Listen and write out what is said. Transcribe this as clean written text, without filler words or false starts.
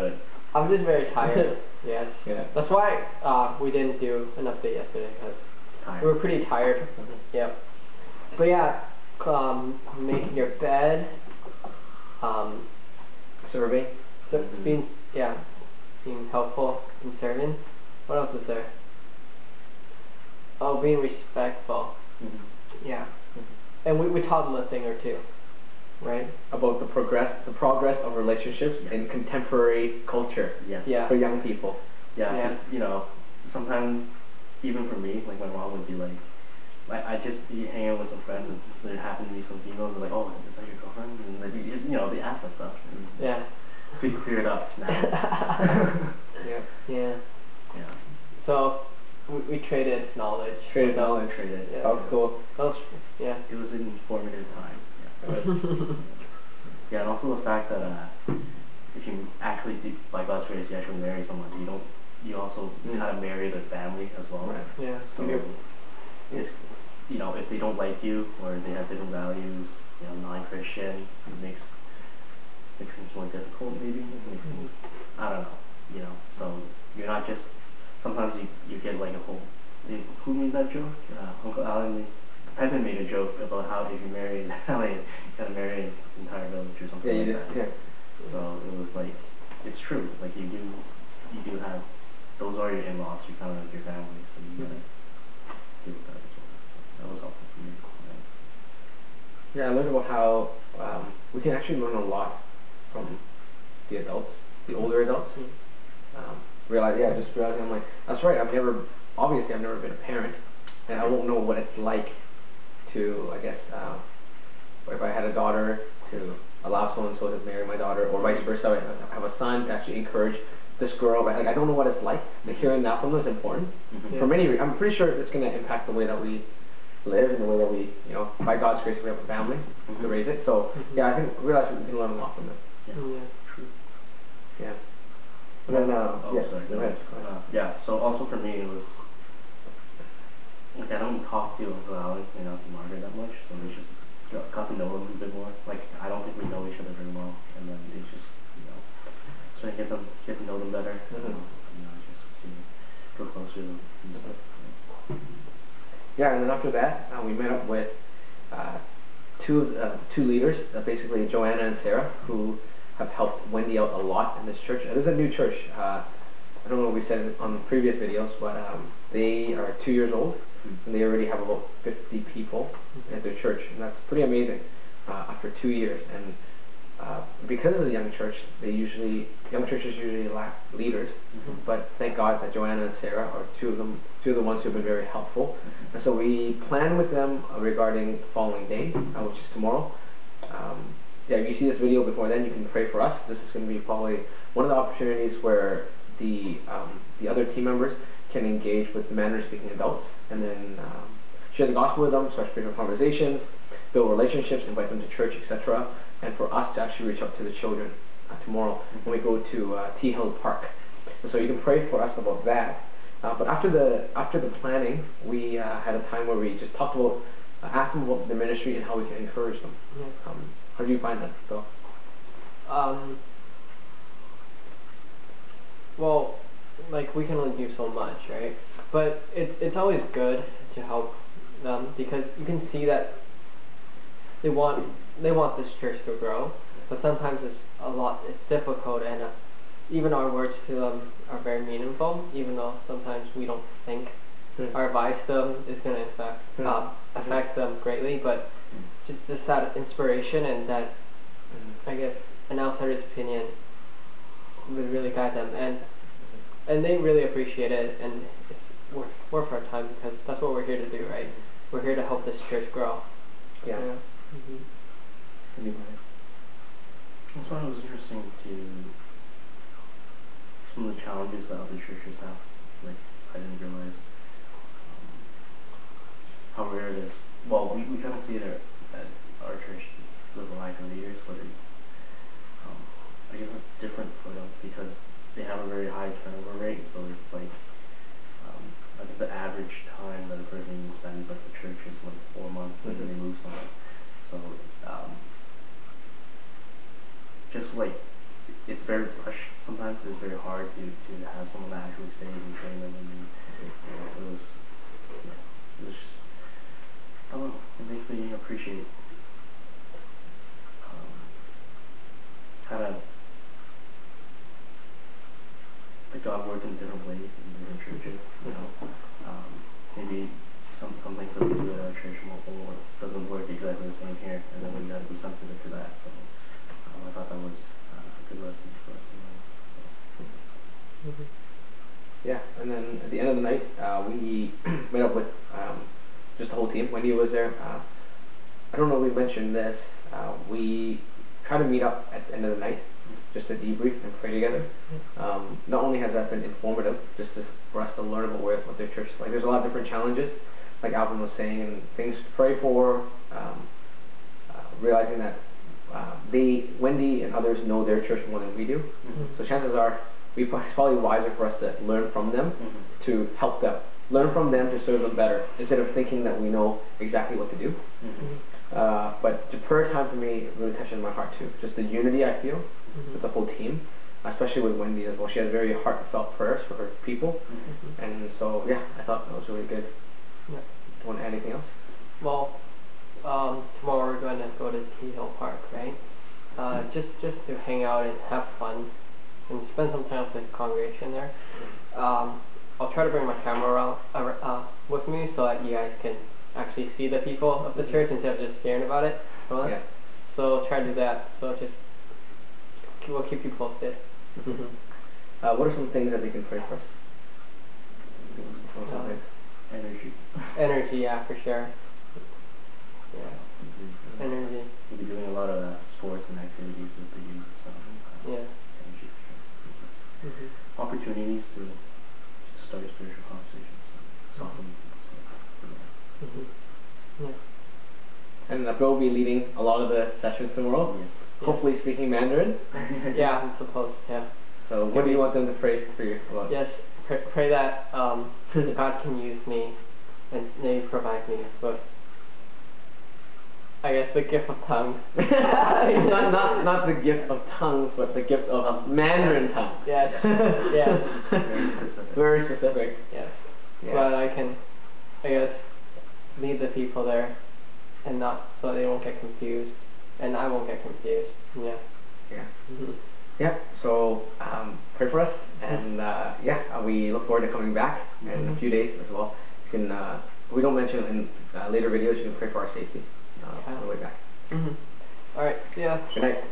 good. I'm just very tired. Yes. Yeah. That's why we didn't do an update yesterday because we were pretty tired. Yep. But yeah, making your bed. Serving. Being helpful and serving. What else is there? Oh, being respectful. Yeah. And we taught them a thing or two, right? About the progress of relationships in contemporary culture. Yeah. For young people. Yeah. You know, sometimes even for me, like my mom would be like I just be hanging out with some friends and there happen to be some females and like, oh, is that your girlfriend? And like, you know, they ask that stuff. Yeah. We clear it up now. Yeah. So we traded knowledge. Traded knowledge. Yeah. That was cool. Yeah. It was an informative time. Yeah. And also the fact that if you actually do, by God's grace, you actually marry someone, you also kind of marry their family as well. Right. Yeah. So if you know, if they don't like you or they have different values, you know, non-Christian, it makes things more difficult maybe. I don't know. You know, so you're not just. Sometimes you get like a whole. Who made that joke? Uncle Alan. Pepe made a joke about how if you marry in LA, you gotta marry an entire village or something like that. Yeah. So it was like, it's true. Like you do have. Those are your in-laws. You're kind of like your family. So you gotta deal with that as well. That was helpful for me. Yeah, I learned about how we can actually learn a lot from the adults, the older adults. Just realizing I'm like, that's right, I've never been a parent, and I won't know what it's like to, I guess, if I had a daughter, to allow so-and-so to marry my daughter, or vice versa, I have a son to actually encourage this girl, right? Like, I don't know what it's like, but hearing that from them is important. For many reasons. I'm pretty sure it's going to impact the way that we live and the way that we, you know, by God's grace, we have a family to raise it. So, yeah, I think realize we can learn a lot from them. True. Yeah. And then, sorry. Go ahead. Yeah, so also for me, it was, like, I don't talk to Uncle Alan and Auntie Margaret that much, so we just got to know them a bit more. Like, I don't think we know each other very well, and then it's just, you know, trying to get to know them better, you know, just to go closer to them and stuff. Yeah, and then after that, we met up with two leaders, basically Joanna and Sarah, who have helped Wendy out a lot in this church. It is a new church. I don't know what we said on previous videos, but they are 2 years old, and they already have about 50 people at their church, and that's pretty amazing after 2 years. And because of the young church, young churches usually lack leaders, but thank God that Joanna and Sarah are two of the ones who have been very helpful. And so we plan with them regarding the following day, which is tomorrow. If you see this video before then, you can pray for us. This is going to be probably one of the opportunities where the other team members can engage with Mandarin-speaking adults and then share the gospel with them, start spiritual conversations, build relationships, invite them to church, etc. And for us to actually reach out to the children tomorrow when we go to T Hill Park. And so you can pray for us about that. But after the planning, we had a time where we just talked about, asked them about the ministry and how we can encourage them. How do you find that, Phil? Well, like, we can only do so much, right? But it's always good to help them because you can see that they want this church to grow, but sometimes it's difficult, and even our words to them are very meaningful, even though sometimes we don't think our advice to them is going to affect them greatly, but just that inspiration and that, I guess, an outsider's opinion would really guide them, and they really appreciate it, and it's worth our time because that's what we're here to do, right? We're here to help this church grow. Yeah. That's why it was interesting to some of the challenges that other churches have. Like, I didn't realize how rare it is. Well, we kind of see it at our church with a lack of leaders, but I guess it's different for them because they have a very high turnover rate, so it's like, I think the average time that a person spends at the church is like 4 months, and then they move somewhere. So, just like it's very rushed sometimes. It's very hard to have someone that actually stays and train them, and it was just, I don't know, it makes me appreciate kind of like God works in different ways in different churches, maybe some things that we do at our church doesn't work exactly the same here, and then we got to be sensitive to that. So I thought that was a good lesson for us to learn. So. Yeah, and then at the end of the night, we met up with just the whole team. Wendy was there. I don't know if we mentioned this. We try to meet up at the end of the night just to debrief and pray together. Not only has that been informative, just for us to learn about what their church is like. There's a lot of different challenges, like Alvin was saying, and things to pray for. Realizing that Wendy and others know their church more than we do. So chances are, it's probably wiser for us to learn from them to help them. Learn from them to serve them better, instead of thinking that we know exactly what to do. But the prayer time for me really touches my heart too. Just the unity I feel with the whole team, especially with Wendy as well. She has very heartfelt prayers for her people, and so yeah, I thought that was really good. Yeah. Do you want to add anything else? Well, tomorrow we're going to go to T Hill Park, right? Just to hang out and have fun and spend some time with the congregation there. I'll try to bring my camera around with me so that you guys can actually see the people of the church instead of just hearing about it from us. Yeah. So I'll try to do that. So we'll keep you posted. What are some things that they can pray for? Energy. Energy, yeah, for sure. Yeah. Energy. We'll be doing a lot of sports and activities with the youth. So, yeah. Energy. Opportunities to start spiritual conversations, soften. Yeah. And Bill will be leading a lot of the sessions tomorrow. Yes. Hopefully speaking Mandarin. Yeah, I'm supposed. Yeah. So what do you want them to pray for you about? Yes, pray that God can use me and maybe provide me with, I guess, the gift of tongues. not the gift of tongues, but the gift of Mandarin tongues. Yes. Yes. Very specific. Yes. Yeah. But I can, I guess, lead the people there, and not so they won't get confused, and I won't get confused. Yeah. Yeah. Yeah. So pray for us, and we look forward to coming back in a few days as well. You can. We don't mention in later videos. You can pray for our safety on the way back. All right. See ya. Good night.